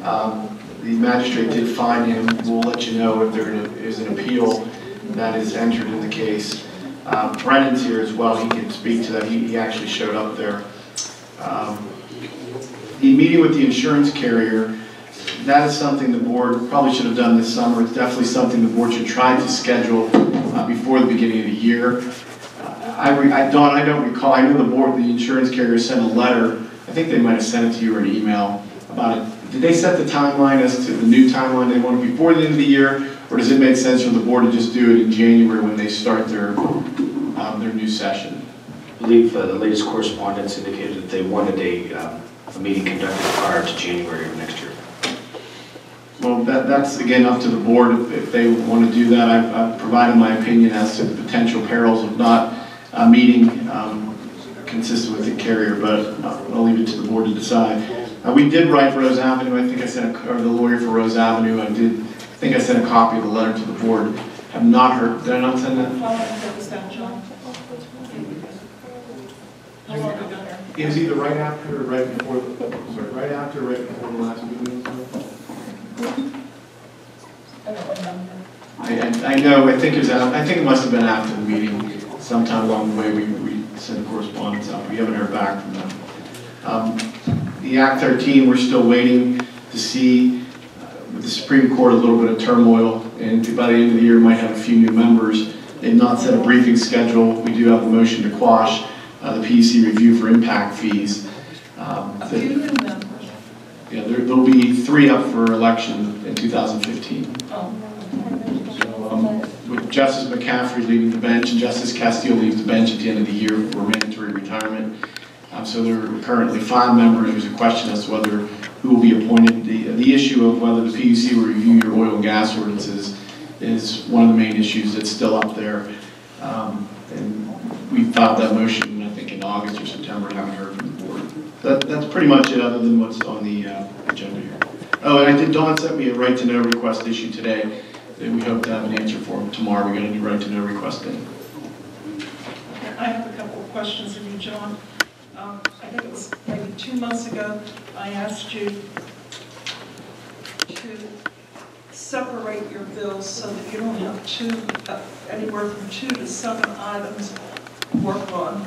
The magistrate did fine him. We'll let you know if there is an appeal that is entered in the case. Brennan's here as well. He can speak to that. He actually showed up there. The meeting with the insurance carrier, that is something the board probably should have done this summer. It's definitely something the board should try to schedule before the beginning of the year. Dawn, I don't recall. I know the insurance carrier sent a letter. I think they might have sent it to you or an email about it. Did they set the timeline as to the new timeline they want it before the end of the year, or does it make sense for the board to just do it in January when they start their new session? I believe the latest correspondence indicated that they wanted a meeting conducted prior to January of next year. Well, that's again up to the board if they want to do that. I've provided my opinion as to the potential perils of not meeting consistent with the carrier, but I'll leave it to the board to decide. We did write Rose Avenue. I think I sent or the lawyer for Rose Avenue. I think I sent a copy of the letter to the board. Have not heard. Did I not send that? How long ago was that, John? How long ago? It was either right after or right before. Sorry, right after or right before the last meeting. I don't remember. I know. I think it must have been after the meeting. Sometime along the way, we sent correspondence out. We haven't heard back from them. The Act 13, we're still waiting to see with the Supreme Court a little bit of turmoil, and by the end of the year, we might have a few new members. They've not set a briefing schedule. We do have a motion to quash the PUC review for impact fees. A few new members. Yeah, there'll be 3 up for election in 2015. Oh. With Justice McCaffrey leaving the bench, and Justice Castillo leaves the bench at the end of the year for mandatory retirement. So there are currently 5 members. There's a question as to whether who will be appointed. The issue of whether the PUC will review your oil and gas ordinances is one of the main issues that's still up there. And we filed that motion, I think, in August or September, and haven't heard from the board. That's pretty much it, other than what's on the agenda here. Oh, and Dawn sent me a right-to-know request issue today. And we hope to have an answer for them tomorrow. We're going to do right-to-know request in. I have a couple of questions of you, John. I think it was maybe 2 months ago, I asked you to separate your bills so that you don't have anywhere from 2 to 7 items work on,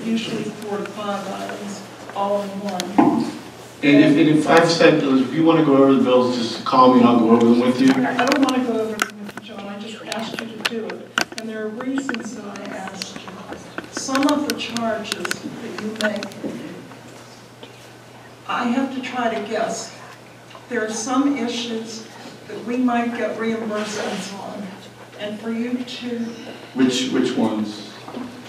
usually 4 to 5 items, all in one. And if I've said, if you want to go over the bills, just call me and I'll go over them with you. I don't want to go over them with you, John. I just asked you to do it. And there are reasons that I asked you. Some of the charges that you make, I have to try to guess. There are some issues that we might get reimbursements on. And for you to... Which ones?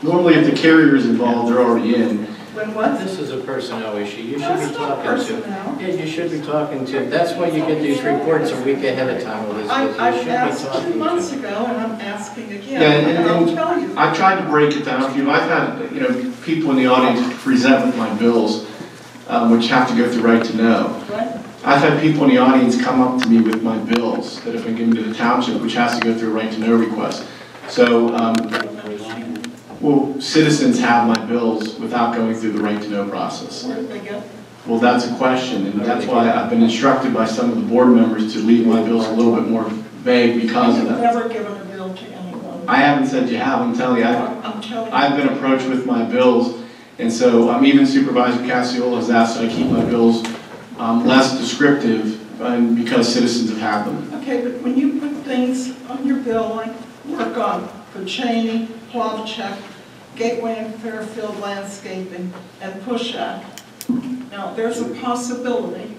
Normally if the carrier is involved, they're already in. When what? This is a personnel issue. You should That's be not talking personnel. to. Yeah, you should be talking to. That's why you get these reports a week ahead of time, Elizabeth. I've asked 2 months ago, and I'm asking again. Yeah, and I'll tell you. I tried to break it down for you. I've had people in the audience present with my bills, which have to go through right to know. Right. I've had people in the audience come up to me with my bills that have been given to the township, which has to go through a right to know request. So, well, citizens have my bills without going through the right to know process. Where did they get? Well, that's a question, and that's why I've been instructed by some of the board members to leave my bills a little bit more vague because of You've that. never given a bill to anyone. I haven't said you have. I'm telling you, I'm telling you. I've been approached with my bills, and so even Supervisor Cecil has asked that I keep my bills less descriptive, because citizens have had them. Okay, but when you put things on your bill like work on for Cheney, Plavchek, Gateway and Fairfield Landscaping, and Pushak, now there's a possibility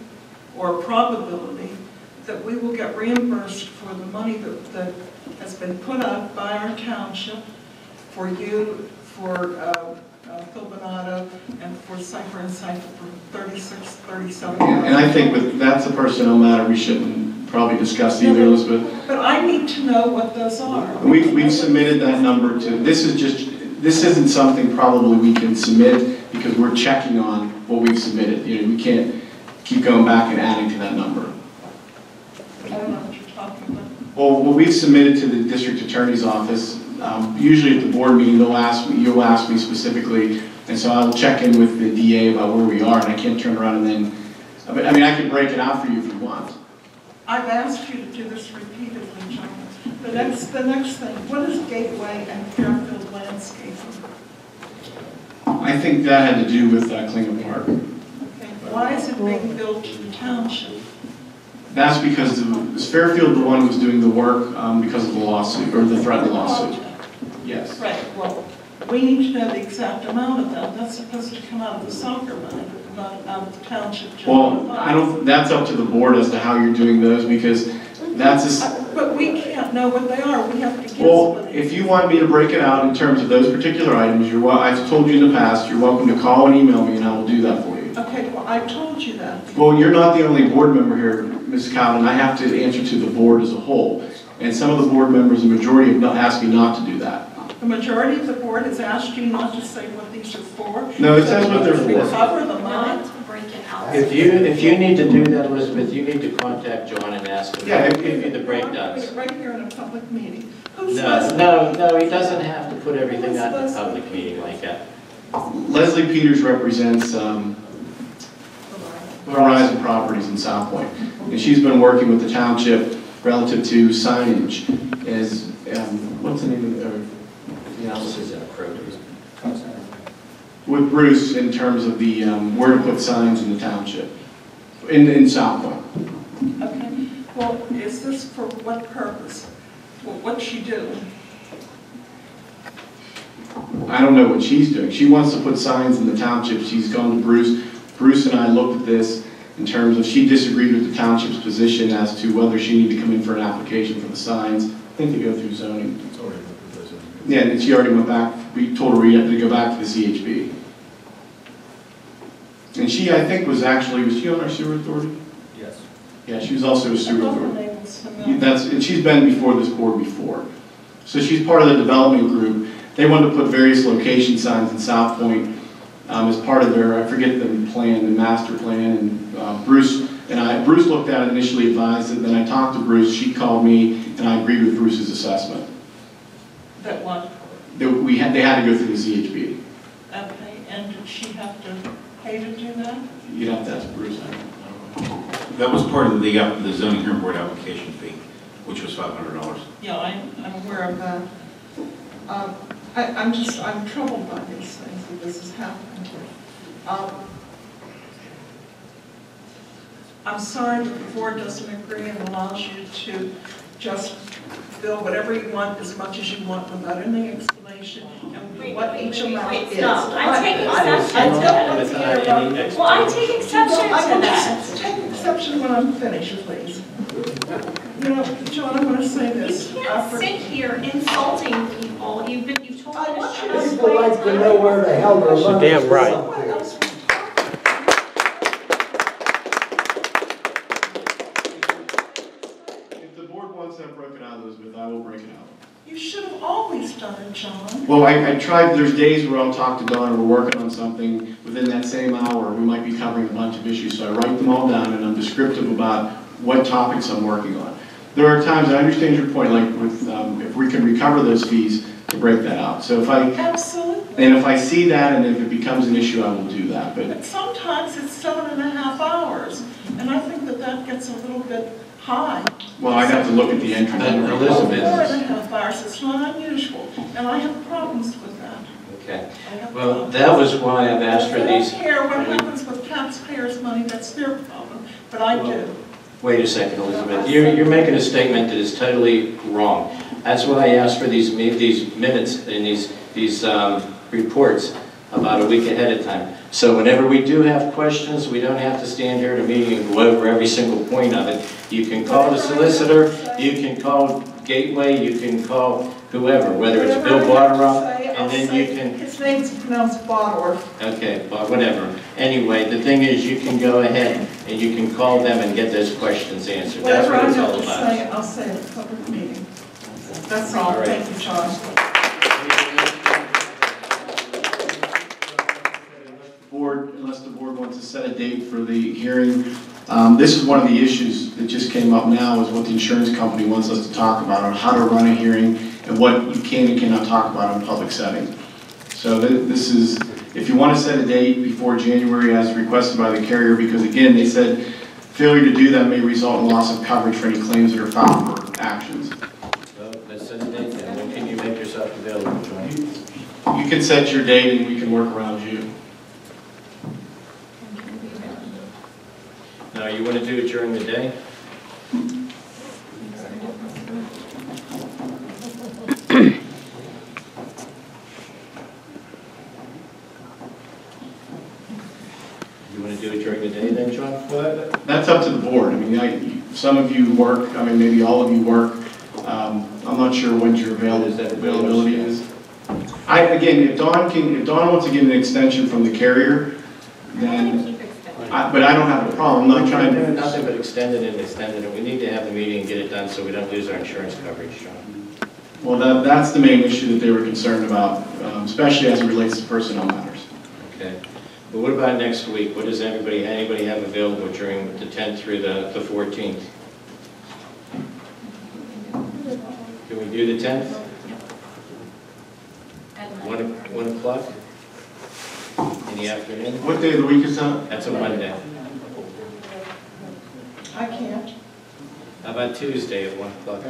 or a probability that we will get reimbursed for the money that has been put up by our township for you, for Phil Bonato, and for Cypher and Cypher for $36, $37. And I think that's a personnel matter we shouldn't probably discuss either, Elizabeth. But I need to know what those are. We've submitted that number to, this isn't something probably we can submit because we're checking on what we've submitted. We can't keep going back and adding to that number. I don't know what you're talking about. Well, what we've submitted to the district attorney's office, usually at the board meeting, you'll ask me specifically, and so I'll check in with the DA about where we are, and I can't turn around and then I mean, I can break it out for you if you want. I've asked you to do this repeatedly, John. The next thing, what is Gateway and Fairfield Landscaping? I think that had to do with Klingham Park. Okay. Why is it being billed to the township? That's because was Fairfield the one who was doing the work because of the lawsuit, or the threatened lawsuit? Yes. Right, well, we need to know the exact amount of that. That's supposed to come out of the soccer money, not out of the township general Well, fund. that's up to the board as to how you're doing those, because that's But we can't know what they are. We have to guess. well, what it if is. you want me to break it out in terms of those particular items, I've told you in the past, you're welcome to call and email me and I will do that for you. Okay, well, I told you that. Well, you're not the only board member here, Ms. Cowden. I have to answer to the board as a whole. And some of the board members, the majority, have asked me not to do that. The majority of the board has asked you not to say what these are for. No, it says what they're To for. recover the money. Not to break it out. If you need to do that, Elizabeth, you need to contact John and ask him Yeah, to give you the breakdowns. Right here in a public meeting. Who's No, Leslie? no, he doesn't have to put everything out in a public meeting like that. Leslie Peters represents Horizon Properties in South Point. And she's been working with the township relative to signage as, what's the name of it? Analysis and approaches. With Bruce in terms of the, where to put signs in the township, in South Point. Okay, well, is this for what purpose? Well, what's she doing? I don't know what she's doing. She wants to put signs in the township. She's gone to Bruce. Bruce and I looked at this in terms of, she disagreed with the township's position as to whether she needed to come in for an application for the signs. I think they go through zoning. It's already with the zoning. Yeah, and she already went back. We told her we had to go back to the CHB. And she, I think, was she on our sewer authority? Yes. Yeah, she was also a I sewer thought authority. her name was familiar. And she's been before this board before. So she's part of the development group. They wanted to put various location signs in South Point as part of their, I forget the plan, the master plan, and Bruce looked at it, initially advised it, then I talked to Bruce, she called me, and I agreed with Bruce's assessment. That one? That they had to go through the ZHB. Okay, and did she have to pay to do that? You'd have to ask Bruce, I don't know. That was part of the zoning hearing board application fee, which was $500. Yeah, I'm aware of that. I'm troubled by these things that this is happening. I'm sorry that the board doesn't agree and allows you to just bill whatever you want as much as you want without any explanation and what each amount is. Stop. I take exception I to don't that. want to interrupt. Well, I take exception I to will that. just take exception when I'm finished, please. You know, John, I want to say You this. can't sit here insulting people. You've told me I to want shut you up. to People like to know where the hell their money is. damn right. Someone else will talk. If the board wants that broken out, Elizabeth, I will break it out. You should have always done it, John. Well, I tried, there's days where I'll talk to Dawn and we're working on something, within that same hour, we might be covering a bunch of issues, so I write them all down and I'm descriptive about what topics I'm working on. There are times, I understand your point, like with, if we can recover those fees, to break that out. So if Absolutely. and if I see that and if it becomes an issue, I will do that, but But sometimes it's 7.5 hours, and I think that that gets a little bit high. well, I'd have to look at the entrance. I don't recall. Elizabeth. 4.5 hours, it's not unusual, and I have problems with that. Okay. I have Well, problems. that was why I've asked for If they these. don't care what happens with taxpayers' money, that's their problem, but I do. Wait a second, Elizabeth. You're making a statement that is totally wrong. That's why I asked for these minutes and these reports about a week ahead of time. So whenever we do have questions, we don't have to stand here at a meeting and go over every single point of it. You can call the solicitor, you can call Gateway, you can call whoever, whether it's Bill Botteroff, and then you can... His name's pronounced Botteroff. Okay, but whatever. Anyway, the thing is, you can go ahead and you can call them and get those questions answered. That's Whatever what I it's have all to about. say, I'll say at a public meeting. That's all. All right. Thank you, John. Unless the board wants to set a date for the hearing. This is one of the issues that just came up now, is what the insurance company wants us to talk about on how to run a hearing and what you can and cannot talk about in a public setting. So this is, if you want to set a date before January as requested by the carrier, because again, they said failure to do that may result in loss of coverage for any claims that are filed for actions. Well, let's set a date then. When can you make yourself available, John? You can set your date and we can work around you. Now, you want to do it during the day? You want to do it during the day then, John? Well, that's up to the board. I mean, some of you work, I mean, maybe all of you work. I'm not sure when your availability is. Again, if Dawn wants to get an extension from the carrier, then, but I don't have a problem. I'm not trying to. Nothing but extend it and extend it, and we need to have the meeting and get it done so we don't lose our insurance coverage, John. Well, that's the main issue that they were concerned about, especially as it relates to personnel matters. Okay. But what about next week? What does anybody have available during the 10th through the 14th? Can we do the 10th? 1 o'clock in the afternoon? What day of the week is that? That's a Monday. I can't. How about Tuesday at 1 o'clock?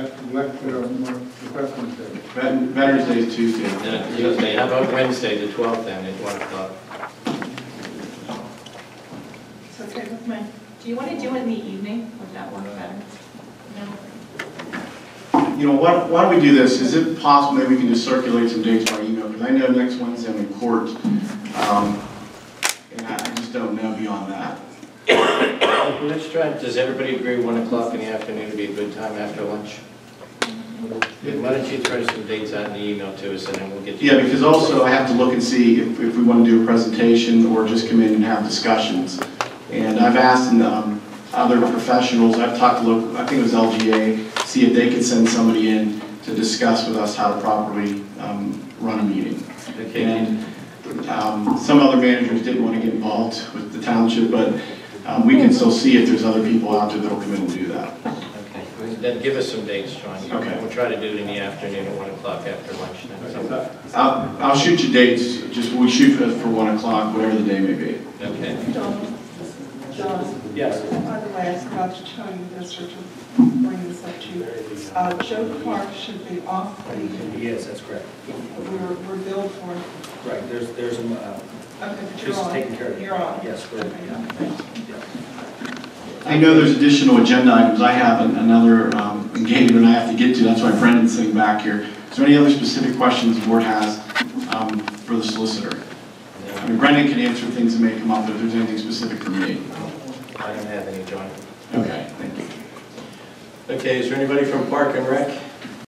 Veterans Day is Tuesday. Tuesday. How about Wednesday, the 12th then at 1 o'clock? It's okay with me. Do you want to do it in the evening? Would that work better? No? You know, why don't we do this? Is it possible maybe we can just circulate some dates by email? Because I know next Wednesday I'm in court, and I just don't know beyond that. Let's try, does everybody agree 1 o'clock in the afternoon would be a good time after lunch? Why don't you throw some dates out in the email to us and then we'll get to Yeah, because also I have to look and see if we want to do a presentation or just come in and have discussions. And I've asked other professionals, I've talked to local, I think it was LGA, see if they could send somebody in to discuss with us how to properly run a meeting. Okay. And some other managers didn't want to get involved with the township, but we can still see if there's other people out there that will come in and do that. Okay, then give us some dates, John. Okay. We'll try to do it in the afternoon at 1 o'clock after lunch. I'll shoot you dates, just we shoot for 1 o'clock, whatever the day may be. Okay. John, Yes. by the way, I forgot to tell you this or to bring this up to you. Joe Clark should be off the, Yes, that's correct. we're billed for it. Right, there's a, Okay, but this you're is on. taken care of. You're on. Yes, we're, Okay, yeah, thanks. I know there's additional agenda items. I have another engagement I have to get to. That's why Brendan's sitting back here. Is there any other specific questions the board has for the solicitor? I mean, Brendan can answer things that may come up, but if there's anything specific for me. I don't have any, John. Okay, thank you. Okay, is there anybody from Park and Rec?